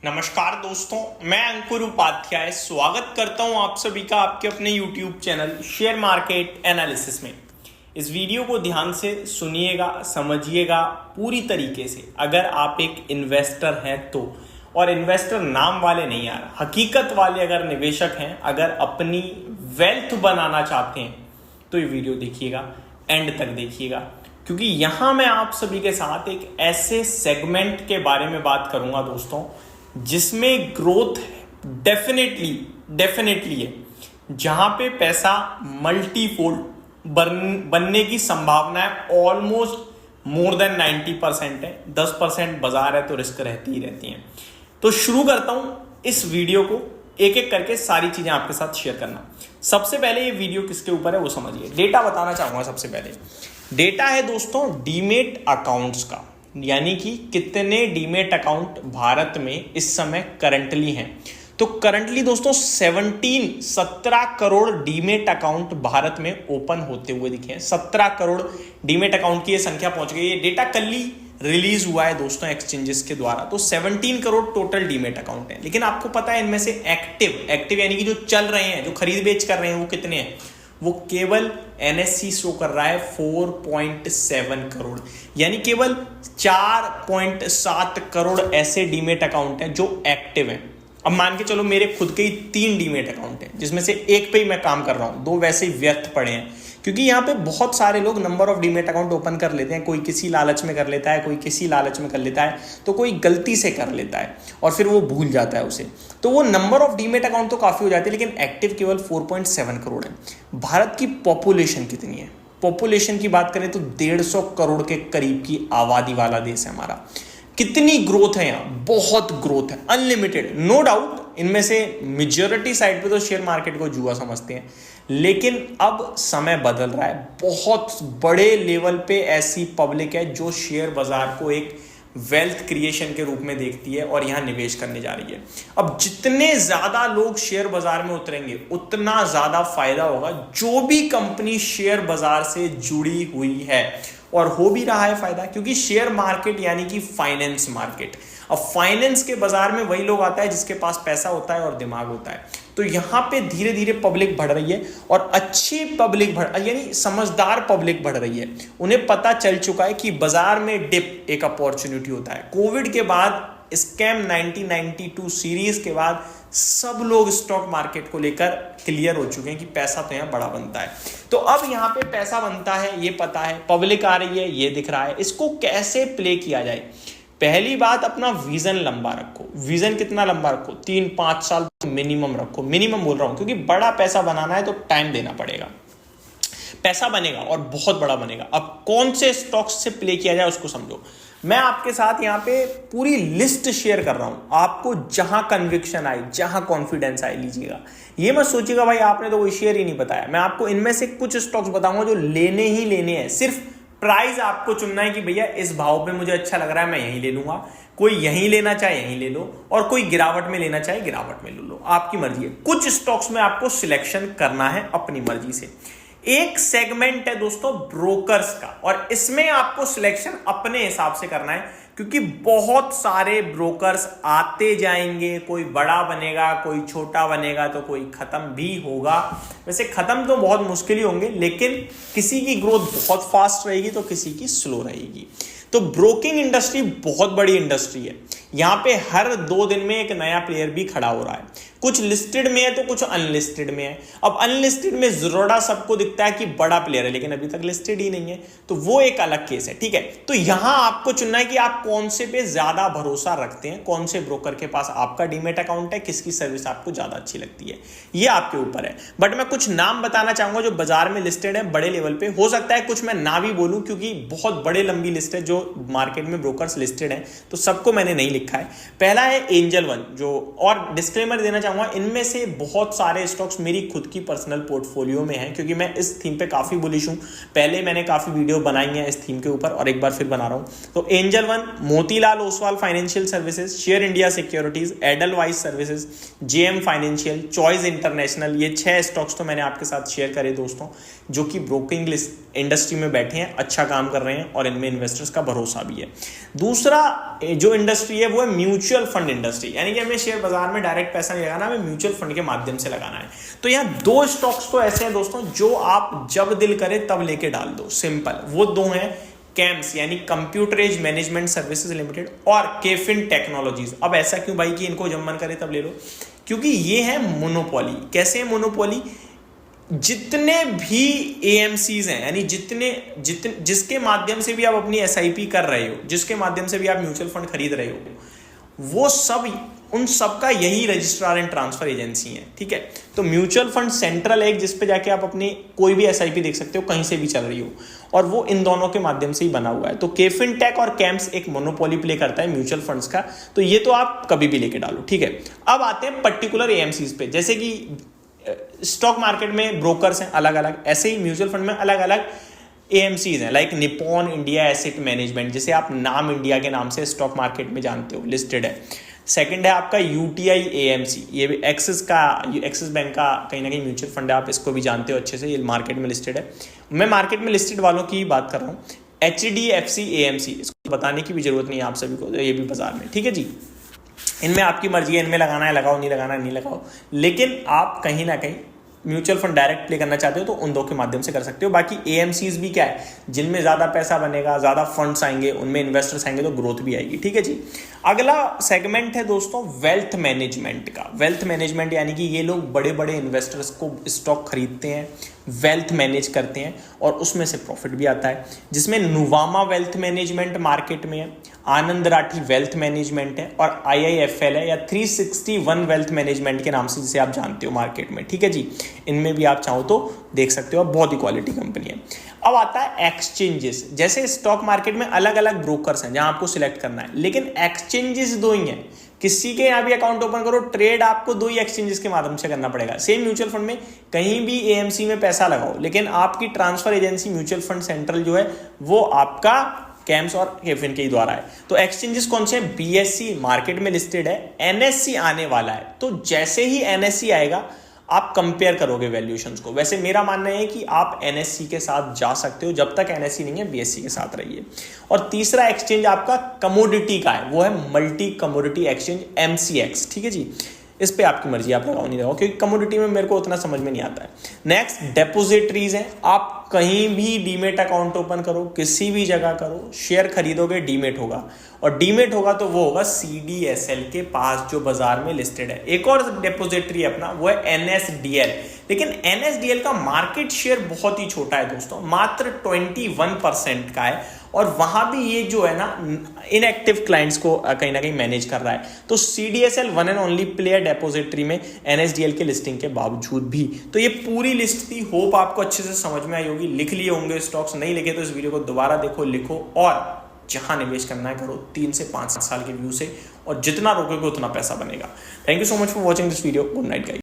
नमस्कार दोस्तों, मैं अंकुर उपाध्याय स्वागत करता हूं आप सभी का आपके अपने YouTube channel share market analysis में। इस वीडियो को ध्यान से सुनिएगा, समझिएगा पूरी तरीके से। अगर आप एक इन्वेस्टर हैं तो, और इन्वेस्टर नाम वाले नहीं यार, हकीकत वाले अगर निवेशक हैं, अगर अपनी वेल्थ बनाना चाहते हैं तो ये वीडियो देखिएगा, एंड तक देखिएगा, क्योंकि यहां मैं आप सभी के साथ एक ऐसे सेगमेंट के बारे में बात करूंगा दोस्तों जिसमें ग्रोथ डेफिनेटली है, जहां पे पैसा मल्टीफोल्ड बनने की संभावना है ऑलमोस्ट मोर देन 90% है। 10% बाजार है तो रिस्क रहती ही रहती है। तो शुरू करता हूं इस वीडियो को, एक एक करके सारी चीजें आपके साथ शेयर करना। सबसे पहले ये वीडियो किसके ऊपर है वो समझिए। डेटा बताना चाहूंगा। सबसे पहले डेटा है दोस्तों डीमेट अकाउंट्स का, यानी कि कितने डीमेट अकाउंट भारत में इस समय करंटली हैं। तो करंटली दोस्तों 17 करोड़ डीमेट अकाउंट भारत में ओपन होते हुए दिखे हैं। 17 करोड़ डीमेट अकाउंट की ये संख्या पहुंच गई। ये डेटा कल ही रिलीज हुआ है दोस्तों एक्सचेंजेस के द्वारा। तो 17 करोड़ टोटल डीमेट अकाउंट हैं, लेकिन आपको पता है इनमें से एक्टिव यानी कि जो चल रहे हैं, जो खरीद बेच कर रहे हैं, वो कितने हैं? वो केवल एनएससी शो कर रहा है 4.7 करोड़, यानी केवल 4.7 करोड़ ऐसे डीमेट अकाउंट हैं जो एक्टिव हैं। अब मान के चलो मेरे खुद के ही 3 डीमेट अकाउंट हैं, जिसमें से एक पे ही मैं काम कर रहा हूं, 2 वैसे ही व्यर्थ पड़े हैं, क्योंकि यहाँ पे बहुत सारे लोग number of demat account open कर लेते हैं। कोई किसी लालच में कर लेता है, कोई किसी लालच में कर लेता है, तो कोई गलती से कर लेता है और फिर वो भूल जाता है उसे। तो वो नंबर ऑफ डीमेट अकाउंट तो काफी हो जाते हैं, लेकिन एक्टिव केवल 4.7 करोड़ है। भारत की पॉपुलेशन कितनी है? पॉपुलेशन की बात करें तो 150 करोड़ के करीब की आबादी वाला देश है हमारा। कितनी ग्रोथ है यहाँ? बहुत ग्रोथ है, अनलिमिटेड, नो डाउट। इनमें से मेजॉरिटी साइड पे तो शेयर मार्केट को जुआ समझते हैं, लेकिन अब समय बदल रहा है। बहुत बड़े लेवल पे ऐसी पब्लिक है जो शेयर बाजार को एक वेल्थ क्रिएशन के रूप में देखती है और यहां निवेश करने जा रही है। अब जितने ज्यादा लोग शेयर बाजार में उतरेंगे उतना ज्यादा फायदा होगा। जो भी कंपनी शेयर बाजार से जुड़ी हुई है, और हो भी रहा है फायदा, क्योंकि शेयर मार्केट यानी कि फाइनेंस मार्केट। अब फाइनेंस के बाजार में वही लोग आता है जिसके पास पैसा होता है और दिमाग होता है। तो यहां पे धीरे धीरे पब्लिक बढ़ रही है, और अच्छी पब्लिक यानी समझदार पब्लिक बढ़ रही है। उन्हें पता चल चुका है कि बाजार में डिप एक अपॉर्चुनिटी होता है। कोविड के बाद, स्कैम 1992 सीरीज के बाद सब लोग स्टॉक मार्केट को लेकर क्लियर हो चुके हैं कि पैसा तो यहाँ बड़ा बनता है। तो अब यहाँ पे पैसा बनता है, ये पता है, पब्लिक आ रही है, ये दिख रहा है। इसको कैसे प्ले किया जाए? पहली बात, अपना विजन लंबा रखो। विजन कितना लंबा रखो? 3-5 साल मिनिमम रखो। मिनिमम बोल रहा हूं क्योंकि बड़ा पैसा बनाना है तो टाइम देना पड़ेगा। पैसा बनेगा और बहुत बड़ा बनेगा। अब कौन से स्टॉक्स से प्ले किया जाए उसको समझो। मैं आपके साथ यहाँ पे पूरी लिस्ट शेयर कर रहा हूं। आपको जहां कन्विक्शन आए, जहां कॉन्फिडेंस आए, लीजिएगा। ये मत सोचिएगा भाई आपने तो कोई शेयर ही नहीं बताया। मैं आपको इनमें से कुछ स्टॉक्स बताऊंगा जो लेने ही लेने हैं। सिर्फ प्राइस आपको चुनना है कि भैया इस भाव पे मुझे अच्छा लग रहा है, मैं यहीं ले लूंगा। कोई यहीं लेना चाहे यहीं ले लो, और कोई गिरावट में लेना चाहे गिरावट में ले लो, आपकी मर्जी है। कुछ स्टॉक्स में आपको सिलेक्शन करना है अपनी मर्जी से। एक सेगमेंट है दोस्तों ब्रोकर्स का, और इसमें आपको सिलेक्शन अपने हिसाब से करना है, क्योंकि बहुत सारे ब्रोकर्स आते जाएंगे। कोई बड़ा बनेगा, कोई छोटा बनेगा, तो कोई खत्म भी होगा। वैसे खत्म तो बहुत मुश्किल ही होंगे, लेकिन किसी की ग्रोथ बहुत फास्ट रहेगी तो किसी की स्लो रहेगी। तो ब्रोकिंग इंडस्ट्री बहुत बड़ी इंडस्ट्री है। यहां पे हर 2 दिन में एक नया प्लेयर भी खड़ा हो रहा है। कुछ लिस्टेड में है तो कुछ अनलिस्टेड में है। अब अनलिस्टेड में ज़रोड़ा सबको दिखता है कि बड़ा प्लेयर है, लेकिन अभी तक लिस्टेड ही नहीं है, तो वो एक अलग केस है। ठीक है, तो यहां आपको चुनना है कि आप कौन से पे ज्यादा भरोसा रखते हैं, कौन से ब्रोकर के पास आपका डीमेट अकाउंट है, किसकी सर्विस आपको ज्यादा अच्छी लगती है, ये आपके ऊपर है। बट मैं कुछ नाम बताना चाहूंगा जो बाजार में लिस्टेड है बड़े लेवल पे। हो सकता है कुछ मैं ना भी बोलूं, क्योंकि बहुत बड़े लंबी लिस्ट है जो मार्केट में ब्रोकर्स लिस्टेड है, तो सबको मैंने नहीं लिखा है। पहला है एंजल वन, जो, और डिस्क्लेमर देना चाहूंगा, इनमें से बहुत सारे स्टॉक्स मेरी खुद की पर्सनल पोर्टफोलियो में हैं, क्योंकि मैं इस थीम पे काफी बुलिश हूं। पहले मैंने काफी वीडियो बनाई है इस थीम के ऊपर, और एक बार फिर बना रहा हूं। तो angel one, Motilal Oswal financial services, share India securities, Edelweiss services, JM financial, choice international, ये 6 स्टॉक्स तो मैंने आपके साथ शेयर करे दोस्तों, जो कि ब्रोकिंग इंडस्ट्री में बैठे हैं, अच्छा काम कर रहे हैं, और इनमें इन्वेस्टर्स का भरोसा भी है। दूसरा जो इंडस्ट्री है है वो है म्यूचुअल फंड इंडस्ट्री, यानी कि हमें शेयर बाजार में डायरेक्ट पैसा नहीं लगाना, हमें म्यूचुअल फंड के माध्यम से लगाना है। तो यहाँ दो स्टॉक्स तो ऐसे हैं दोस्तों जो आप जब दिल करे तब लेके डाल दो, सिंपल। वो दो हैं कैम्स यानी कंप्यूटराइज्ड मैनेजमेंट सर्विसेज लिमिटेड और केफिन टेक्नोलॉजीज। अब ऐसा क्यों भाई कि इनको जब मन करे तब ले लो, क्योंकि ये है मोनोपोली। कैसे है मोनोपोली? जितने भी एएमसीज हैं, यानी जिसके माध्यम से भी आप अपनी एसआईपी कर रहे हो, जिसके माध्यम से भी आप म्यूचुअल फंड खरीद रहे हो, वो सब उन सब का यही रजिस्ट्रार एंड ट्रांसफर एजेंसी है, ठीक है। तो म्यूचुअल फंड सेंट्रल है जिस पे जाके आप अपनी कोई भी एसआईपी देख सकते हो, कहीं से भी चल रही हो, और वो इन दोनों के माध्यम से ही बना हुआ है। तो केफिन टेक और कैम्स एक मोनोपोली प्ले करता है म्यूचुअल फंड्स का, तो ये तो आप कभी भी लेके डालो, ठीक है। अब आते हैं पर्टिकुलर एएमसीज पे, जैसे कि स्टॉक मार्केट में ब्रोकर्स हैं अलग अलग, ऐसे ही म्यूचुअल फंड में अलग अलग एएमसीज हैं, like Nippon India asset management, जिसे आप नाम इंडिया के नाम से स्टॉक मार्केट में जानते हो, लिस्टेड है। सेकंड है आपका यूटीआई एएमसी, ये भी एक्सिस बैंक का कहीं ना कहीं म्यूचुअल फंड है, आप इसको भी जानते हो अच्छे से, ये मार्केट में लिस्टेड है। मैं मार्केट में लिस्टेड वालों की बात कर रहा हूँ। HDFC एएमसी, इसको बताने की भी जरूरत नहीं है आप सभी को, ये भी बाजार में, ठीक है जी। इनमें आपकी मर्जी है, इनमें लगाना है लगाओ, नहीं लगाना है नहीं लगाओ, लेकिन आप कहीं ना कहीं म्यूचुअल फंड डायरेक्ट प्ले करना चाहते हो तो उन दो के माध्यम से कर सकते हो। बाकी एएमसीज भी क्या है, जिनमें ज्यादा पैसा बनेगा, ज्यादा फंड्स आएंगे, उनमें इन्वेस्टर्स आएंगे तो ग्रोथ भी आएगी, ठीक है जी। अगला सेगमेंट है दोस्तों वेल्थ मैनेजमेंट का। वेल्थ मैनेजमेंट यानी कि ये लोग बड़े बड़े इन्वेस्टर्स को स्टॉक खरीदते हैं, वेल्थ मैनेज करते हैं और उसमें से प्रॉफिट भी आता है, जिसमें नुवामा वेल्थ मैनेजमेंट मार्केट में है, आनंद राठी वेल्थ मैनेजमेंट है और IIFL है, या 361 वेल्थ मैनेजमेंट के नाम से जिसे आप जानते हो मार्केट में, ठीक है जी। इनमें भी आप चाहो तो देख सकते हो, बहुत ही क्वालिटी कंपनी है। अब आता है एक्सचेंजेस। जैसे स्टॉक मार्केट में अलग अलग ब्रोकर्स हैं जहां आपको सिलेक्ट करना है, लेकिन एक्सचेंजेस दो ही हैं। किसी के यहाँ भी अकाउंट ओपन करो, ट्रेड आपको दो ही एक्सचेंजेस के माध्यम से करना पड़ेगा। सेम म्यूचुअल फंड में कहीं भी एएमसी में पैसा लगाओ, लेकिन आपकी transfer agency mutual fund central जो है वो आपका कैम्स और केफिन के ही द्वारा है। तो एक्सचेंजेस कौन से हैं? BSE मार्केट में लिस्टेड है, NSE आने वाला है, तो जैसे ही NSE आएगा आप कंपेयर करोगे वैल्यूएशंस को। वैसे मेरा मानना है कि आप NSE के साथ जा सकते हो, जब तक NSE नहीं है BSE के साथ रहिए। और तीसरा एक्सचेंज आपका कमोडिटी का है, वो है मल्टी कमोडिटी एक्सचेंज MCX, ठीक है जी। इस पे आपकी मर्जी, आप लगाओ नहीं लगाओ, क्योंकि कमोडिटी में मेरे को उतना समझ में नहीं आता है। नेक्स्ट डेपोजिटरीज हैं, आप कहीं भी डीमेट अकाउंट ओपन करो, किसी भी जगह करो, शेयर खरीदोगे डीमेट होगा, और डीमेट होगा तो वो होगा CDSL के पास जो बाजार में लिस्टेड है। एक और डेपोजिटरी अपना वो है NSDL, लेकिन NSDL का मार्केट शेयर बहुत ही छोटा है दोस्तों, मात्र 21% का है, और वहां भी ये जो है ना इनएक्टिव क्लाइंट्स को कहीं ना कहीं मैनेज कर रहा है। तो CDSL one and only player depository में NSDL के लिस्टिंग के बावजूद भी। तो ये पूरी लिस्ट थी, होप आपको अच्छे से समझ में आई होगी। लिख लिए होंगे स्टॉक्स, नहीं लिखे तो इस वीडियो को दोबारा देखो, लिखो, और जहां निवेश करना है करो 3 से 5 साल के व्यू से, और जितना रोकोगे उतना पैसा बनेगा। Thank you so much for watching this video. Good night guys.